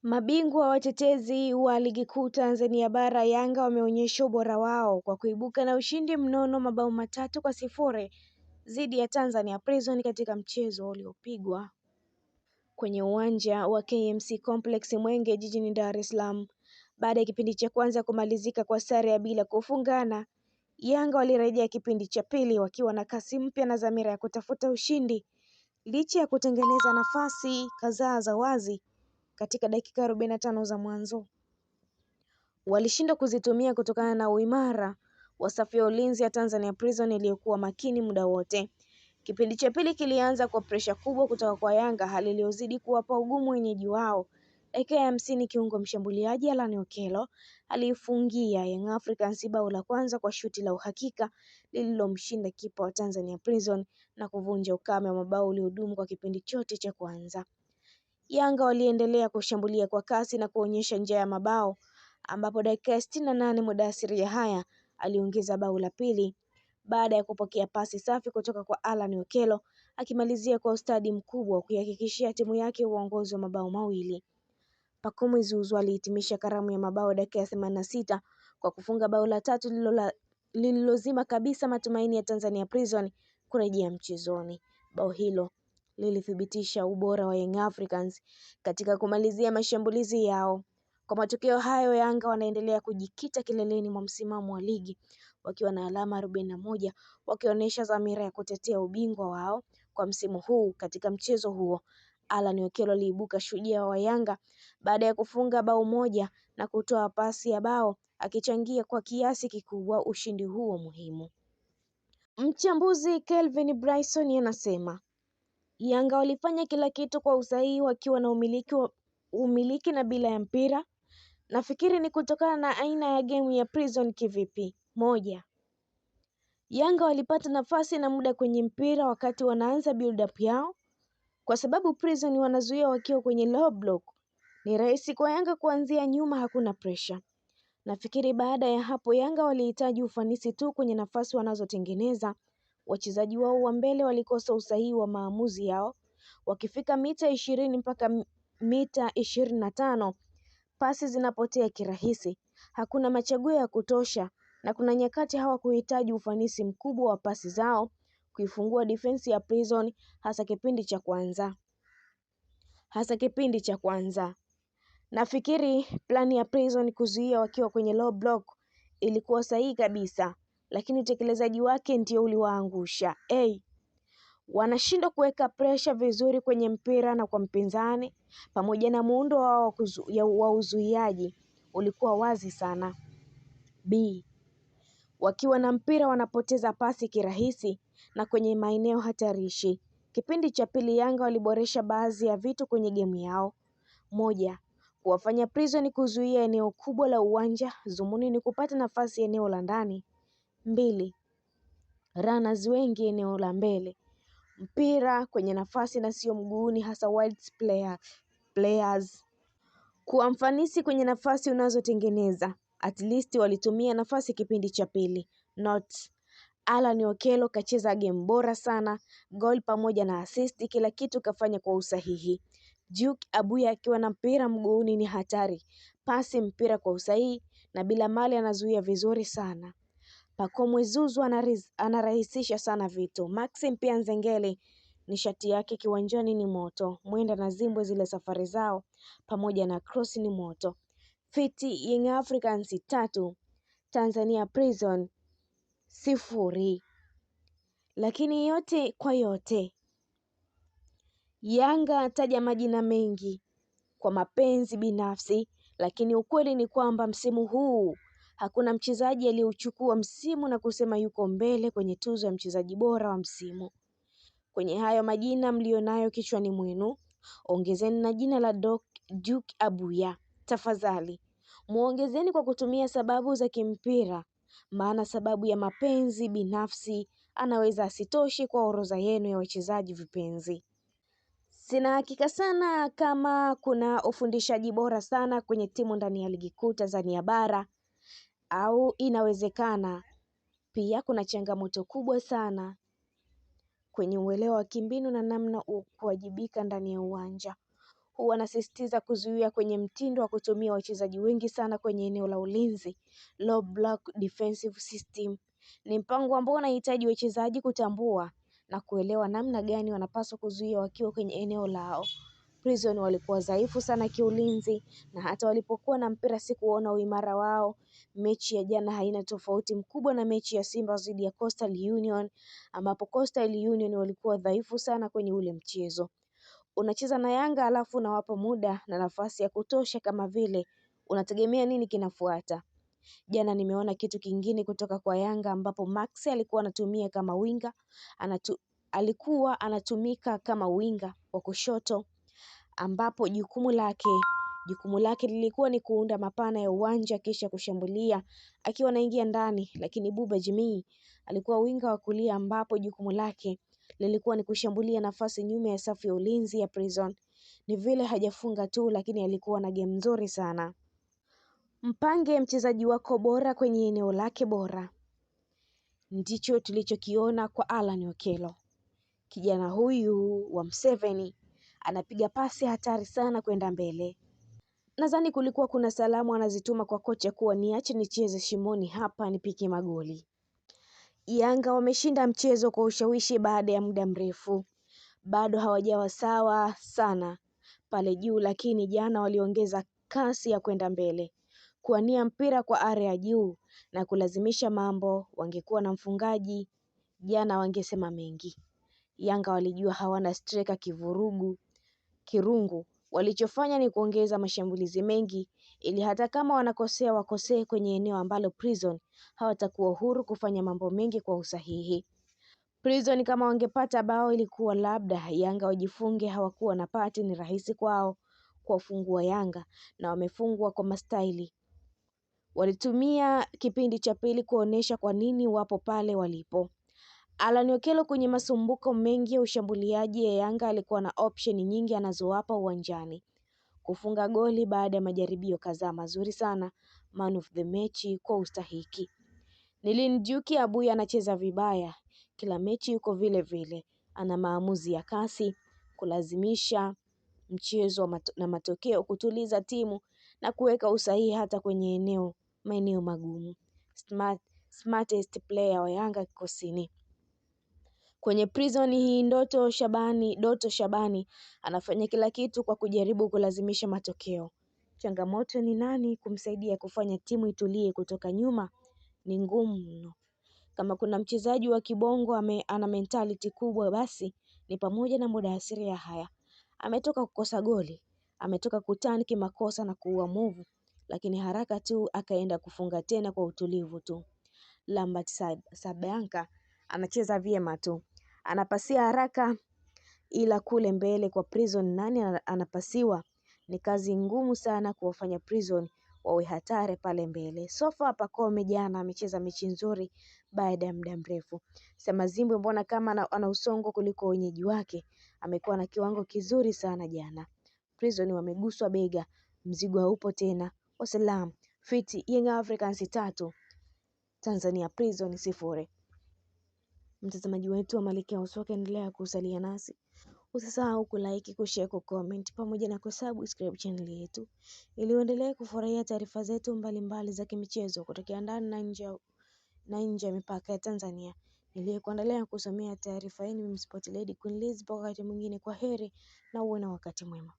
Mabingwa watetezi wa Ligi Kuu Tanzania Bara Yanga wameonyesha ubora wao kwa kuibuka na ushindi mnono mabao 3-0 dhidi ya Tanzania Prison katika mchezo uliopigwa kwenye uwanja wa KMC Complex Mwenge jijini Dar es Salaam. Baada ya kipindi cha kwanza kumalizika kwa sare ya bila kufungana, Yanga walirejea kipindi cha pili wakiwa na kasi mpya na dhamira ya kutafuta ushindi licha ya kutengeneza nafasi kadhaa za wazi. Katika dakika 45 za mwanzo walishindwa kuzitumia kutokana na uimara wa safu ya ulinzi ya Tanzania Prison iliyokuwa makini muda wote. Kipindi cha pili kilianza kwa presha kubwa kutoka kwa Yanga, hali iliyozidi kuwapa ugumu wenyeji wao. Dakika ya 50 kiungo mshambuliaji Alan Okello aliifungia Young Africans bao la kwanza kwa shuti la uhakika lililomshinda kipa wa Tanzania Prison na kuvunja ukame wa mabao uliodumu kwa kipindi chote cha kwanza. Yanga waliendelea kushambulia kwa kasi na kuonyesha njia ya mabao, ambapo dakika ya 68 Mudathir Yahaya aliongeza bao la pili baada ya kupokea pasi safi kutoka kwa Alan Okello, akimalizia kwa ustadi mkubwa kuihakikishia timu yake uongozi wa mabao mawili. Pacome Zouzoua alihitimisha karamu ya mabao dakika ya 86 kwa kufunga bao la tatu lililozima kabisa matumaini ya Tanzania Prison kurejea mchezoni. Bao hilo lilithibitisha ubora wa Young Africans katika kumalizia mashambulizi yao. Kwa matokeo hayo, Yanga wanaendelea kujikita kileleni mwa msimamo wa ligi wakiwa na alama 41, wakionyesha dhamira ya kutetea ubingwa wao kwa msimu huu. Katika mchezo huo, Alan Okello aliibuka shujaa wa Yanga baada ya kufunga bao moja na kutoa pasi ya bao, akichangia kwa kiasi kikubwa ushindi huo muhimu. Mchambuzi Kelvin Bryson anasema Yanga walifanya kila kitu kwa usahihi wakiwa na umiliki na bila ya mpira. Nafikiri ni kutokana na aina ya game ya Prison. Kivipi? Moja, Yanga walipata nafasi na muda kwenye mpira wakati wanaanza build up yao, kwa sababu Prison wanazuia wakiwa kwenye low block. Ni rahisi kwa Yanga kuanzia nyuma, hakuna pressure. Nafikiri baada ya hapo Yanga walihitaji ufanisi tu kwenye nafasi wanazotengeneza. Wachezaji wao wa mbele walikosa usahihi wa maamuzi yao. Wakifika mita 20 mpaka mita 25, pasi zinapotea kirahisi. Hakuna machaguo ya kutosha na kuna nyakati hawakuhitaji ufanisi mkubwa wa pasi zao kuifungua defense ya Prison, hasa kipindi cha kwanza. Nafikiri plani ya Prison kuzuia wakiwa kwenye low block ilikuwa sahihi kabisa, lakini utekelezaji wake ndio uliwaangusha. Wanashindwa kuweka pressure vizuri kwenye mpira na kwa mpinzani, pamoja na muundo wao wa uzuiaji ulikuwa wazi sana. Wakiwa na mpira wanapoteza pasi kirahisi na kwenye maeneo hatarishi. Kipindi cha pili Yanga waliboresha baadhi ya vitu kwenye game yao. Moja, kuwafanya Prison kuzuia eneo kubwa la uwanja, zumuni ni kupata nafasi eneo la ndani. 2, runners wengi eneo la mbele, mpira kwenye nafasi na sio mguuni, hasa wide players. Kuwa mfanisi kwenye nafasi unazotengeneza. At least walitumia nafasi kipindi cha pili. Alan Okello kacheza game bora sana, goal pamoja na assist, kila kitu kafanya kwa usahihi. Duke Abuya akiwa na mpira mguuni ni hatari, pasi mpira kwa usahihi na bila mali anazuia vizuri sana. Pacome Zouzoua anarahisisha sana vitu. Maxim pia Nzengeli nishati yake kiwanjani ni moto, Mwenda na Zimbwe zile safari zao pamoja na cross ni moto. Fiti Young Africans 3, Tanzania Prison 0. Lakini yote kwa yote, Yanga taja majina mengi kwa mapenzi binafsi, lakini ukweli ni kwamba msimu huu hakuna mchezaji aliyeuchukua msimu na kusema yuko mbele kwenye tuzo ya mchezaji bora wa msimu. Kwenye hayo majina mlionayo kichwani mwenu, ongezeni na jina la Duke Abuya. Tafadhali muongezeni kwa kutumia sababu za kimpira, maana sababu ya mapenzi binafsi anaweza asitoshi kwa orodha yenu ya wachezaji vipenzi. Sina hakika sana kama kuna ufundishaji bora sana kwenye timu ndani ya Ligi Kuu Tanzania Bara, au inawezekana pia kuna changamoto kubwa sana kwenye uelewa wa kimbinu na namna kuwajibika ndani ya uwanja. huwa anasisitiza kuzuia kwenye mtindo wa kutumia wachezaji wengi sana kwenye eneo la ulinzi, low block defensive system. Ni mpango ambao unahitaji wachezaji kutambua na kuelewa namna gani wanapaswa kuzuia wakiwa kwenye eneo lao. Prison walikuwa dhaifu sana kiulinzi, na hata walipokuwa na mpira sikuona uimara wao. Mechi ya jana haina tofauti mkubwa na mechi ya Simba dhidi ya Coastal Union, ambapo Coastal Union walikuwa dhaifu sana kwenye ule mchezo. Unacheza na Yanga alafu unawapa muda na nafasi ya kutosha, kama vile unategemea nini kinafuata. Jana nimeona kitu kingine kutoka kwa Yanga, ambapo Max alikuwa anatumia kama winga, alikuwa anatumika kama winga wa kushoto, ambapo jukumu lake lilikuwa ni kuunda mapana ya uwanja kisha kushambulia akiwa anaingia ndani. Lakini Buba Jimmy alikuwa winga wa kulia, ambapo jukumu lake lilikuwa ni kushambulia nafasi nyuma ya safu ya ulinzi ya Prison. Ni vile hajafunga tu, lakini alikuwa na game nzuri sana. Mpange mchezaji wako bora kwenye eneo lake bora. Ndicho tulichokiona kwa Alan Okello. Kijana huyu wa Mseveni anapiga pasi hatari sana kwenda mbele. Nadhani kulikuwa kuna salamu anazituma kwa kocha kuwa niache nicheze shimoni hapa nipike magoli. Yanga wameshinda mchezo kwa ushawishi baada ya muda mrefu. Bado hawajawa sawa sana pale juu, lakini jana waliongeza kasi ya kwenda mbele, kuania mpira kwa area juu na kulazimisha mambo. Wangekuwa na mfungaji jana wangesema mengi. Yanga walijua hawana striker kirungu. Walichofanya ni kuongeza mashambulizi mengi, ili hata kama wanakosea wakosee kwenye eneo ambalo Prison hawatakuwa huru kufanya mambo mengi kwa usahihi. Prison kama wangepata bao ilikuwa labda Yanga wajifunge, hawakuwa na pati. Ni rahisi kwao kuwafungua Yanga, na wamefungwa kwa mastaili. Walitumia kipindi cha pili kuonesha kwa nini wapo pale walipo. Alan Okello kwenye masumbuko mengi ya ushambuliaji ya Yanga alikuwa na option nyingi anazowapa uwanjani. Kufunga goli baada ya majaribio kadhaa mazuri sana. Man of the match kwa ustahiki. Nilinjuki Abuya anacheza vibaya. Kila mechi yuko vile vile. Ana maamuzi ya kasi, kulazimisha mchezo na matokeo, kutuliza timu na kuweka usahihi hata kwenye maeneo magumu. Smartest player wa Yanga kikosini. Kwenye Prison hii Doto Shabani anafanya kila kitu kwa kujaribu kulazimisha matokeo. Changamoto ni nani kumsaidia kufanya timu itulie kutoka nyuma ni ngumu mno. Kama kuna mchezaji wa kibongo ana mentality kubwa, basi ni pamoja na Mudathir Yahya. Ametoka kukosa goli, ametoka kutani kimakosa na kuua move, lakini haraka tu akaenda kufunga tena kwa utulivu tu. Lambert Sabanka anacheza vyema tu, anapasia haraka, ila kule mbele kwa Prison nani anapasiwa? Ni kazi ngumu sana kuwafanya Prison wawe hatari pale mbele. Sofa Pacome jana amecheza mechi nzuri baada ya muda mrefu. Sema Zimbwe mbona kama ana usongo kuliko wenyeji wake, amekuwa na kiwango kizuri sana jana. Prison wameguswa bega, mzigo haupo tena. Wasalam fiti Young Africans 3 Tanzania Prison 0. Mtazamaji wetu wa Malkia wa Soka, endelea kusalia nasi. Usisahau kulike, kushare, kucomment pamoja na kusubscribe channel yetu ili uendelee kufurahia taarifa zetu mbalimbali za kimichezo kutokea ndani na nje ya mipaka ya Tanzania. Niliyekuandalia kusomea taarifa hii ni Sport Lady Queen Liz. Wakati mwingine, kwa heri na uwe na wakati mwema.